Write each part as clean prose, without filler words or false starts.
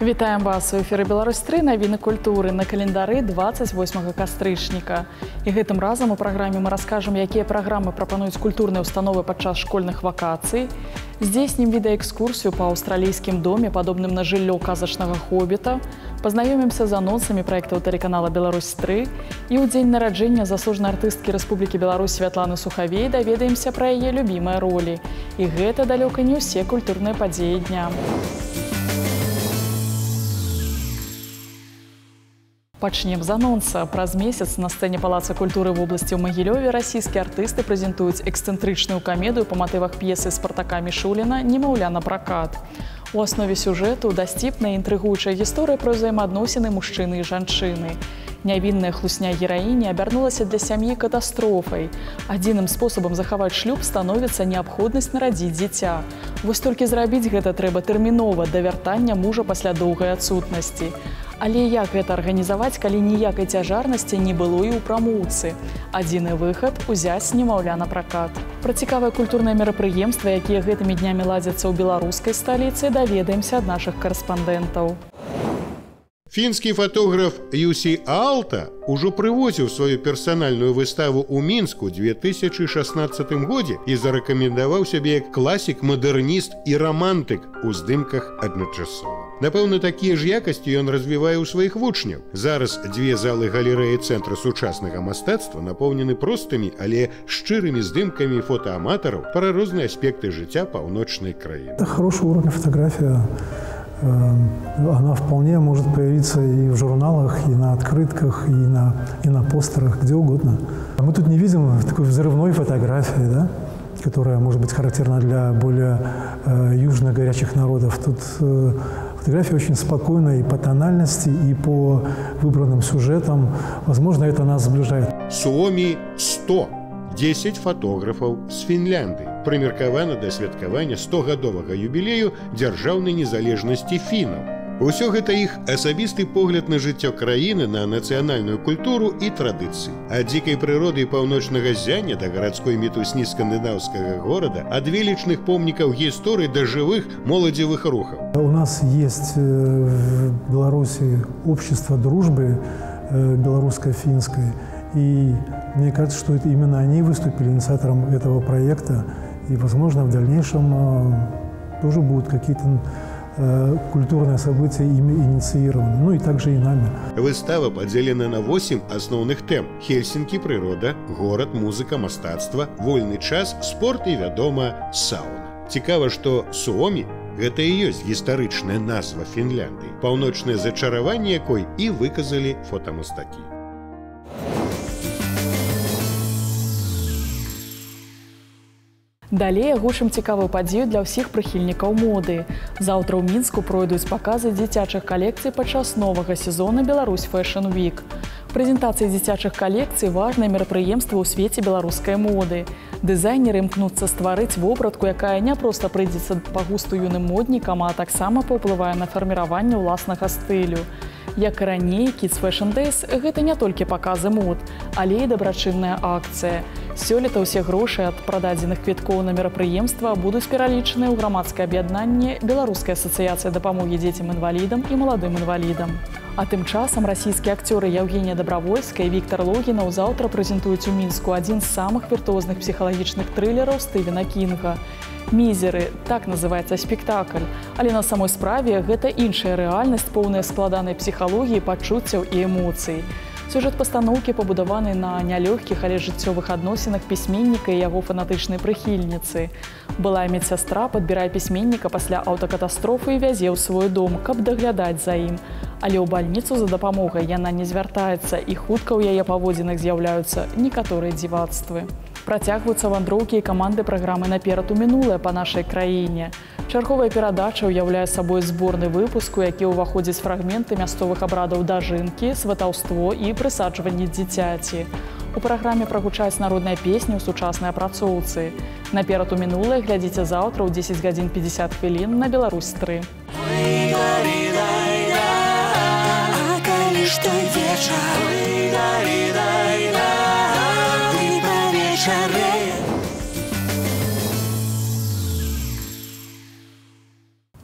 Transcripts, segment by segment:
Вітаем вас у эфіры Беларусь-3, навіны культуры на календары 28 кастрычніка. І гэтым разам у праграме мы раскажам, якія праграмы прапануюць культурныя установы падчас школьных вакацый, здзейснім відэаэкскурсію па аўстралійскім доме, падобным на жыллё казачнага хобіта, пазнаёмімся з анонсамі праектаў тэлеканала Беларусь-3 і ў дзень нараджэння заслужанай артысткі Рэспублікі Беларусь Святланы Сухавей даведаемся пра яе любімыя ролі. І гэта далёка не ўсе культурныя падзеі дня. Пачнем з анонса. Праз месяц на сцэне Палаца культуры в обласці ў Магілёве расійскія артысты прэзентуюць эксцэнтрычную камедыю па матывах п'есы Спартака Мішуліна «Немаўля на пракат». У аснове сюжэту дасціпная інтрыгуючая гісторыя пра ўзаемаадносіны мужчыны і жанчыны. Нявінная хлусня гераіні абярнулася для сям'і катастрофай. Адзіным спосабам захаваць шлюб становіцца неабходнасць нарадзіць дзіця. Вось толькі зрабіць гэта трэба тэрмінова да вяртання мужа пасля доўгай адсутнасці. Але як гэта арганізаваць, калі ніякай цяжарнасці не было і ў прамоўцы? Адзіны выхад – узяць немаўля на пракат. Пра цікавыя культурныя мерапрыемствы, якія гэтымі днямі ладзяцца ў беларускай сталіцы, даведаемся ад нашых карэспандэнтаў. Фінскі фотограф Юсі Аалта ўжо прывозіў сваю персанальную выставу ў Мінску ў 2016 годзе і зарэкамендаваў сябе як класік, мадэрніст і рамантык у здымках адначасова. Напэўна, такія ж якасці ён развівае ў сваіх вучняў. Зараз дзве залы галерэі цэнтра сучаснага мастацтва напоўнены простымі, але шчырымі здымкамі фотоаматараў пра розныя аспекты жыцця паўночнай краіны. Хорошая уровня фотография. Она вполне может появиться и в журналах, и на открытках, и на постерах, где угодно. Мы тут не видим такой взрывной фотографии, да, которая может быть характерна для более южных горячих народов. Тут фотография очень спокойная и по тональности, и по выбранным сюжетам. Возможно, это нас сближает. Suomi 100. 10 фотографаў з Фінляндыі. Прымеркавана да святкавання 100-гадовага юбілею дзяржаўнай незалежнасці фінаў. Усё гэта іх асабісты погляд на жыццё краіны, на нацыянальную культуру і традыцыі. Ад дзікай прыроды і паўночнага ззяння да гарадской мітусні скандынаўскага горада, ад велічных помнікаў гісторыі да жывых моладзевых рухаў. У нас есть в Беларуси общество дружбы белорусско-финской. И мне кажется, что это именно они выступили инициатором этого проекта. И, возможно, в дальнейшем тоже будут какие-то культурные события ими инициированы. Ну и также и нами. Выстава падзелена на 8 асноўных тэм. Хельсінкі, прырода, горад, музыка, мастацтва, вольны час, спорт і, вядома, сауна. Цікава, што Suomi – гэта і ёсць гістарычная назва Фінляндыі, паўночнае зачараванне якой і выказалі фотамастакі. Далей агучым цікавую падзею для ўсіх прыхільнікаў моды. Заўтра ў Мінску пройдуць паказы дзіцячых калекцый падчас новага сезона Беларусь Fashion Week. Прэзентацыі дзіцячых калекцый – важнае мерапрыемства ў свеце беларускай моды. Дызайнеры імкнуцца стварыць вопратку, якая не проста прыйдзецца па густу юным моднікам, а таксама паўплывае на фарміраванне ўласнага стылю. Як і раней, Kids Fashion Days – гэта не толькі паказы мод, але і дабрачынная акцыя. Сёлета ўсе грошы ад прададзеных квіткоў на мерапрыемства будуць пералічаныя ў грамадскае аб'яднанне Беларуская асацыяцыя дапамогі дзецям-інвалідам і маладым інвалідам. А тым часам расійскія акцёры Яўгенія Дабравольская і Віктар Логінаў заўтра прэзентуюць у Мінску адзін з самых віртуозных псіхалагічных трылераў Стывена Кінга. «Мізеры» – так называецца спектакль. Але на самой справе гэта іншая рэальнасць, поўная складанай псіхалогіі, пачуццяў і эмоцый. Сюжэт пастаноўкі пабудаваны на нялёгкіх, але жыццёвых адносінах пісьменніка і яго фанатычнай прыхільніцы. Былая медсястра падбірае пісьменніка пасля аўтакатастрофы і вязе ў свой дом, каб даглядаць за ім. Але ў бальніцу за дапамогай яна не звяртаецца, і хутка ў яе паводзінах з'яўляюцца некаторыя дзівацтвы. Працягваюцца вандроўкі і каманды праграмы «Наперад у мінулае» па нашай краіне. Чарговая перадача ўяўляе сабой зборны выпуску, які ўваходзіць фрагменты мясцовых абрадаў дажынкі, сватаўство і прысаджванне дзіцяці. У праграме прагучаць народныя песні ў сучаснай апрацоўцы. «Наперад у мінулае» глядзіце заўтра ў 10:50 на Беларусь-3.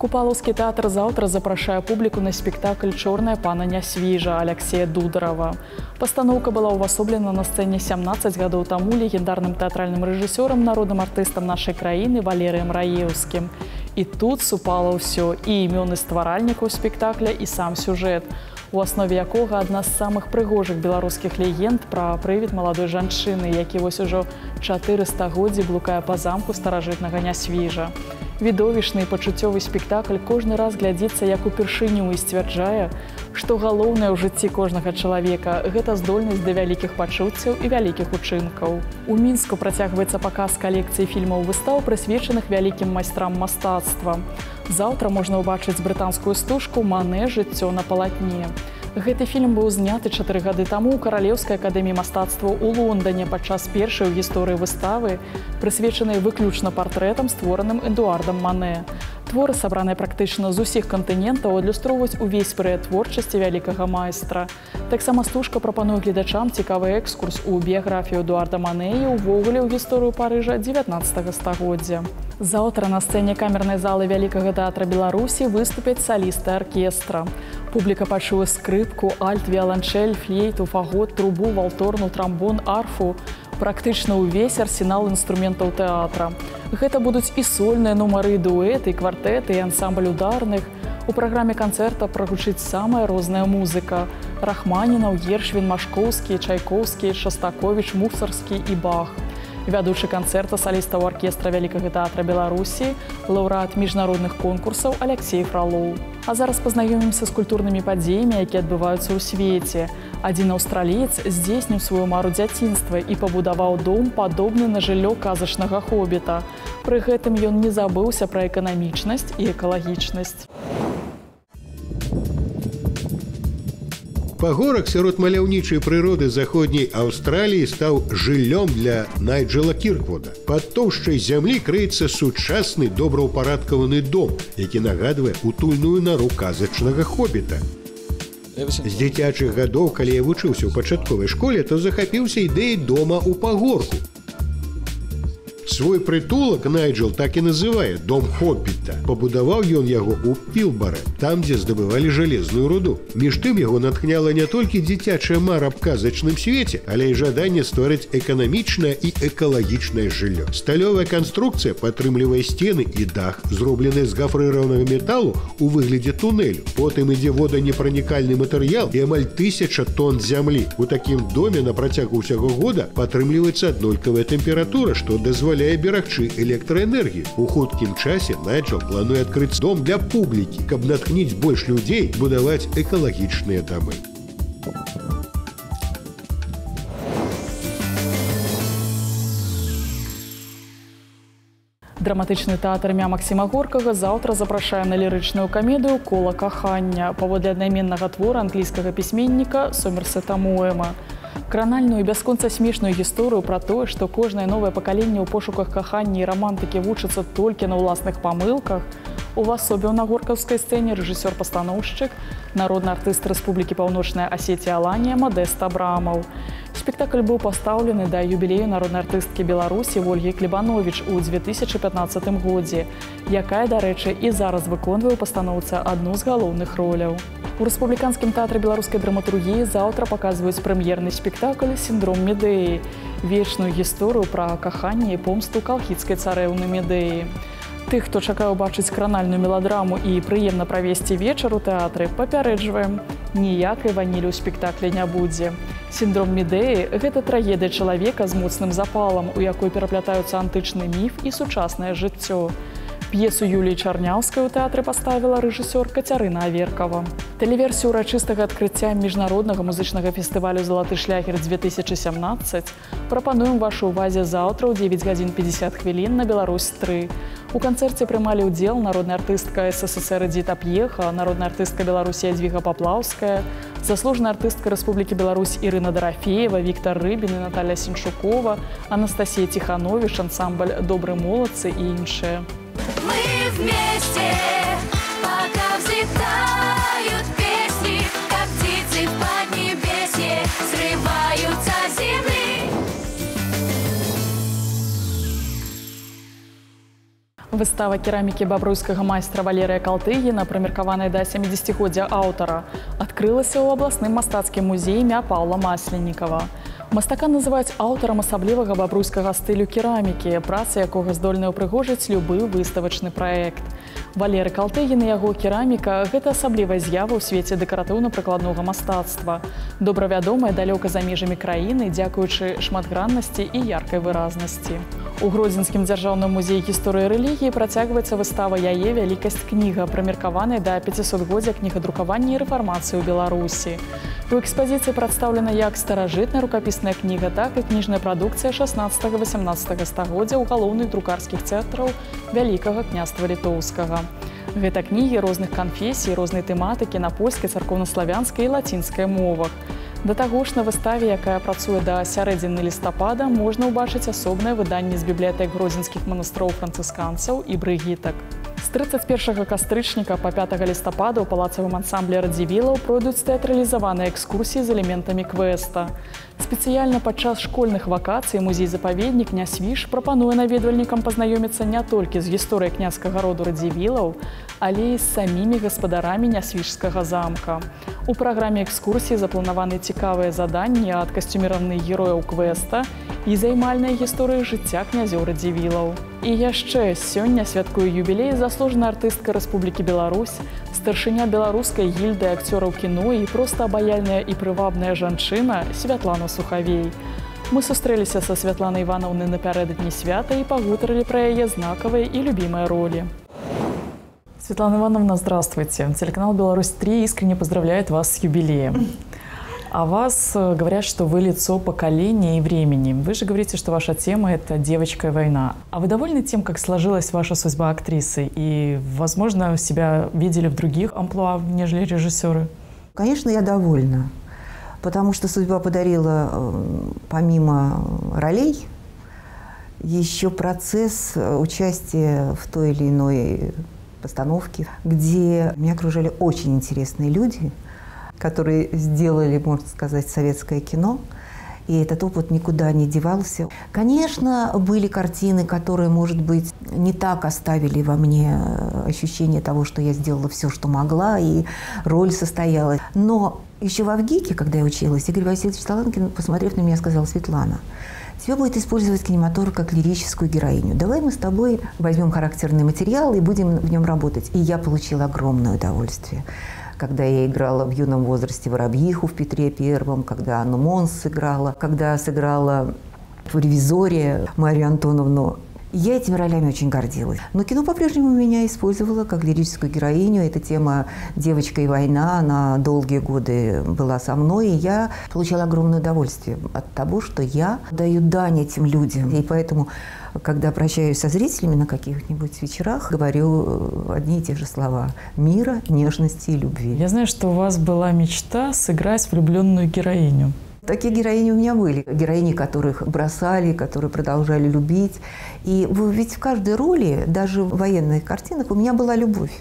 Купалаўскі тэатр заўтра запрашае публіку на спектакль «Чорная пана Нясвіжа» Алексея Дударова. Пастаноўка была ўвасоблена на сцэне 17 гадоў таму легендарным тэатральным рэжысёрам, народным артыстам нашай краіны Валерыем Раеўскім. І тут супала ўсё, і імёны стваральнікаў спектакля, і сам сюжэт, у аснове якога адна з самых прыгожых беларускіх легенд пра прывід маладой жанчыны, які вось ужо 400 годдзі блукае па замку старажытнага Нясвіжа. Відовішны і пачуццёвы спектакль кожны раз глядзіцца як упершыню і сцвярджае, што галоўнае ў жыцці кожнага чалавека – гэта здольнасць да вялікіх пачуццяў і вялікіх учынкаў. У Мінску працягваецца паказ калекцыі фільмаў-выстаў, прысвечаных вялікім майстрам мастацтва. Заўтра можна ўбачыць брытанскую стужку «Мане. Жыццё на палатне». Гэты фільм быў зняты 4 гады таму ў Каралеўскай акадэміі мастацтваў у Лондане падчас першай у гісторыі выставы, прысвечанай выключна партрэтам, створаным Эдуардам Мане. Творы, сабраныя практычна з усіх кантынентаў, адлюстроўваюць увесь перыяд творчасці вялікага майстра. Таксама стужка прапануе гледачам цікавы экскурс у біяграфію Эдуарда Мане і ўвогуле ў гісторыю Парыжа 19 стагоддзя. Заўтра на сцэне камернай залы Вялікага тэатра Беларусі выступяць салісты аркестра. Публіка пачуе скрыпку, альт, віаланчэль, флейту, фагот, трубу, валторну, трамбон, арфу. Практычна ўвесь арсенал інструментаў тэатра. Гэта будуць і сольныя нумары, дуэты, і квартэты, і ансамбль ударных. У праграме канцэрта прагучыць самая розная музыка. Рахманінаў, Гершвін, Машкоўскі, Чайкоўскі, Шастаковіч, Мусарскі і Бах. Вядучы канцэрта салістаў аркестра Вялікага тэатра Беларусі, лаўрэат міжнародных конкурсаў Алексей Фролоў. А зараз пазнаёмімся з культурнымі падзеямі, якія адбываюцца ў свеце. Адзін аўстраліец здзейсніў сваю мару дзяцінства і пабудаваў дом, падобны на жыллё казачнага хобіта. Пры гэтым ён не забыўся пра эканамічнасць і экалагічнасць. Пагорак сярод маляўнічай прыроды заходняй Аўстраліі стаў жыллём для Найджела Кірквуда. Пад тоўшчай зямлі крыецца сучасны добраўпарадкаваны дом, які нагадвае утульную нару казачнага хобіта. З дзіцячых гадоў, калі я вучыўся ў пачатковай школе, то захапіўся ідэяй дома ў пагорку. Свой прытулак Найджел так і называе «Дом хоббіта». Пабудаваў ён яго ў Пілбары, там, дзе здабывалі жалезную руду. Між тым яго натхняла не толькі дзіцячая мара аб казачным свеце, але і жаданне стварыць эканамічнае і экалагічнае жыллё. Сталёвая канструкцыя падтрымлівае сцены і дах, зробленыя з гафрыраванага металу ў выглядзе тунэлю. Потым ідзе воданепранікальны матэрыял і амаль 1000 тонн зямлі. У такім доме на працягу ўсяго года падтрымліваецца аднолькавая тэмпература, што дазваляе берагчы электраэнергію. У хуткім часе Найджел плануе адкрыць дом для публікі, каб натхніць больш людзей будаваць экалагічныя дамы. Драматычны тэатр імя Максіма Горкага заўтра запрашае на лірычную камедыю «Кола кахання» паводле аднайменнага твора англійскага пісьменніка Сомерсета Моэма. Кранальную і бясконца смешную гісторыю пра тое, што кожнае новае пакаленне ў пошуках кахання і рамантыкі вучыцца толькі на ўласных памылках, увасобіў на горкаўскай сцэне рэжысёр-пастаноўшчык, народны артыст Рэспублікі Паўночная Асетія Аланія Мадест Абрамаў. Спектакль быў пастаўлены да юбілею народнай артысткі Беларусі Ольгі Клебановіч у 2015 годзе, якая, дарэчы, і зараз выконвае ў пастаноўцы адну з галоўных роляў. У Рэспубліканскім тэатры беларускай драматургіі заўтра паказваюць прэм'ерны спектакль «Сіндром Медеі» – вечную гісторыю пра каханне і помсту калхідскай царэўны Медеі. Тых, хто чакае ўбачыць кранальную меладраму і прыемна правесці вечар у тэатры, папярэджваем – ніякай ванілі ў спектаклі не будзе. «Сіндром Медеі» – гэта трагедыя чалавека з моцным запалам, у якой пераплятаюцца антычны міф і сучаснае жыццё. П'есу Юліі Чарняўскай у тэатры паставіла рэжысёр Кацярына Аверкава. Тэлеверсію ўрачыстага адкрыцця міжнароднага музычнага фестывалю «Залаты шлягер-2017» прапануем вашай увазе заўтра ў 9 гадзін 50 хвілін на Беларусь-3. У канцэрце прымалі ўдзел народная артыстка СССР Эдзіта П'еха, народная артыстка Беларусі Ядвіга Паплаўская, заслужаная артыстка Рэспублікі Беларусь Ірына Дарафеева, Віктар Рыбін і Наталя Сенчукова, Анастасія Тиханович, ансамбль «Добры молодцы» і іншыя. Мы вместе, пока взлетают песни, как птицы в поднебесье, срываются с земли. Выстава керамікі бабруйскага майстра Валерыя Калтыгіна, прымеркаваная да 70-годдзя аўтара, адкрылася ў абласным мастацкім музеі імя Паўла Масленнікава. Мастака называюць аўтарам асаблівага бабруйскага стылю керамікі, працы якога здольны ўпрыгожыць любы выставачны праект. Валеры Калтыгін і яго кераміка – гэта асаблівая з'ява ў свеце дэкаратыўна-прыкладнога мастацтва, добра вядомая далёка за межамі краіны, дзякуючы шматграннасці і яркай выразнасці. У Гродзенскім дзяржаўным музеі гісторыі рэлігіі працягваецца выстава яе «Вялікасць кніга», прымеркаваная да 500-годдзя кнігадрукавання і рэфармацыі ў Беларусі. У экспазіцыі прадстаўлена як старажытная рукапісная кніга, так і кніжная прадукцыя 16-18 стагоддзя ў галоўных друкарскіх цэнтраў Вялікага княства Літоўскага. Гэта кнігі розных канфесій, рознай тэматыкі на польскай, царкоўнаславянскай і лацінскай мовах. Да таго ж на выставе, якая працуе да сярэдзіны лістапада, можна ўбачыць асобнае выданне з бібліятэк гродзенскіх манастыроў францысканцаў і брыгітак. З 31 кастрычніка па 5 лістапада ў палацавым ансамблі радзівілаў пройдуць тэатралізаваныя экскурсіі з элементамі квеста. Спецыяльна падчас школьных вакацый музей-запаведнік «Нясвіж» прапануе наведвальнікам пазнаёміцца не толькі з гісторыяй княскага роду радзівілаў, але і з самімі гаспадарамі Нясвіжскага замка. У праграме экскурсіі запланаваны цікавыя заданні ад касцюміраваных герояў квеста і займальная гісторыя жыцця князёў радзівілаў. І яшчэ сёння святкуе юбілей заслужаная артыстка Рэспублікі Беларусь, старшыня беларускай гільды акцёраў кіно і проста абаяльная і прывабная жанчына Святлана Сухавей. Мы сустрэліся са Святланай Івановнай напярэдадні свята і пагутарылі пра яе знакавыя і любімыя ролі. Светлана Ивановна, здравствуйте. Телеканал «Беларусь-3» искренне поздравляет вас с юбилеем. О вас говорят, что вы лицо поколения и времени. Вы же говорите, что ваша тема – это девочка и война. А вы довольны тем, как сложилась ваша судьба актрисы? И, возможно, себя видели в других амплуа, нежели режиссеры? Конечно, я довольна. Потому что судьба подарила, помимо ролей, еще процесс участия в той или иной постановке, где меня окружали очень интересные люди, которые сделали, можно сказать, советское кино. И этот опыт никуда не девался. Конечно, были картины, которые, может быть, не так оставили во мне ощущение того, что я сделала все, что могла, и роль состоялась. Но еще в Авгике, когда я училась, Игорь Васильевич Таланкин, посмотрев на меня, сказал: «Светлана, тебя будет использовать кинематограф как лирическую героиню. Давай мы с тобой возьмем характерный материал и будем в нем работать». И я получила огромное удовольствие. Когда я играла в юном возрасте Воробьиху в Петре Первом, когда Анну Монс сыграла, когда сыграла в «Ревизоре» Марию Антоновну. Я этими ролями очень гордилась. Но кино по-прежнему меня использовало как лирическую героиню. Эта тема «Девочка и война», она долгие годы была со мной. И я получала огромное удовольствие от того, что я даю дань этим людям. И поэтому, когда прощаюсь со зрителями на каких-нибудь вечерах, говорю одни и те же слова: мира, нежности и любви. Я знаю, что у вас была мечта сыграть влюбленную героиню. Такие героини у меня были. Героини, которых бросали, которые продолжали любить. И ведь в каждой роли, даже в военных картинах, у меня была любовь.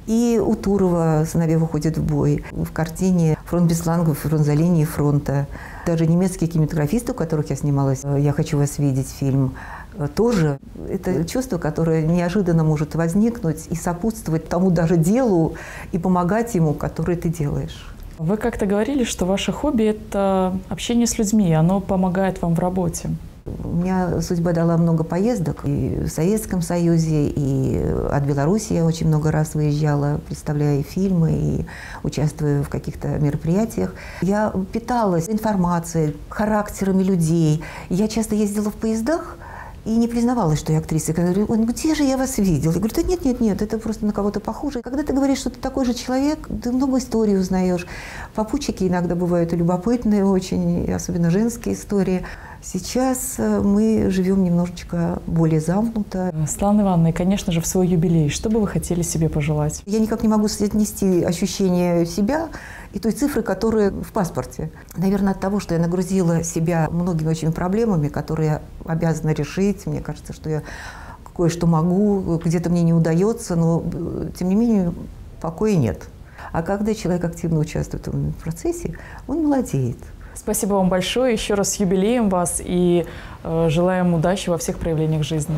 И у Турова «Сыновья выходят в бой», в картине «Фронт без флангов», «Фронт за линией фронта». Даже немецкие кинематографисты, у которых я снималась, «Я хочу вас видеть» фильм, тоже это чувство, которое неожиданно может возникнуть и сопутствовать тому даже делу и помогать ему, которое ты делаешь. Вы как-то говорили, что ваше хобби – это общение с людьми, оно помогает вам в работе. У меня судьба дала много поездок и в Советском Союзе, и от Беларуси я очень много раз выезжала, представляя фильмы и участвуя в каких-то мероприятиях. Я питалась информацией, характерами людей. Я часто ездила в поездах и не признавалась, что я актриса. Я говорю: «Ну где же я вас видела?» Я говорю: «Да нет, это просто на кого-то похоже». Когда ты говоришь, что ты такой же человек, ты много историй узнаешь. Попутчики иногда бывают и любопытные очень, и особенно женские истории. Сейчас мы живем немножечко более замкнуто. Светлана Ивановна, и, конечно же, в свой юбилей, что бы вы хотели себе пожелать? Я никак не могу соотнести ощущение себя и той цифры, которая в паспорте. Наверное, от того, что я нагрузила себя многими очень проблемами, которые я обязана решить. Мне кажется, что я кое-что могу, где-то мне не удается, но, тем не менее, покоя нет. А когда человек активно участвует в процессе, он молодеет. Спасибо вам большое. Еще раз с юбилеем вас и желаем удачи во всех проявлениях жизни.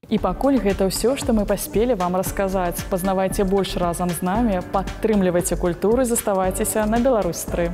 І пакуль гэта ўсё, што мы паспелі вам расказаць. Пазнавайце больш разам з намі, падтрымлівайце культуру і заставайцеся на Беларусь 3.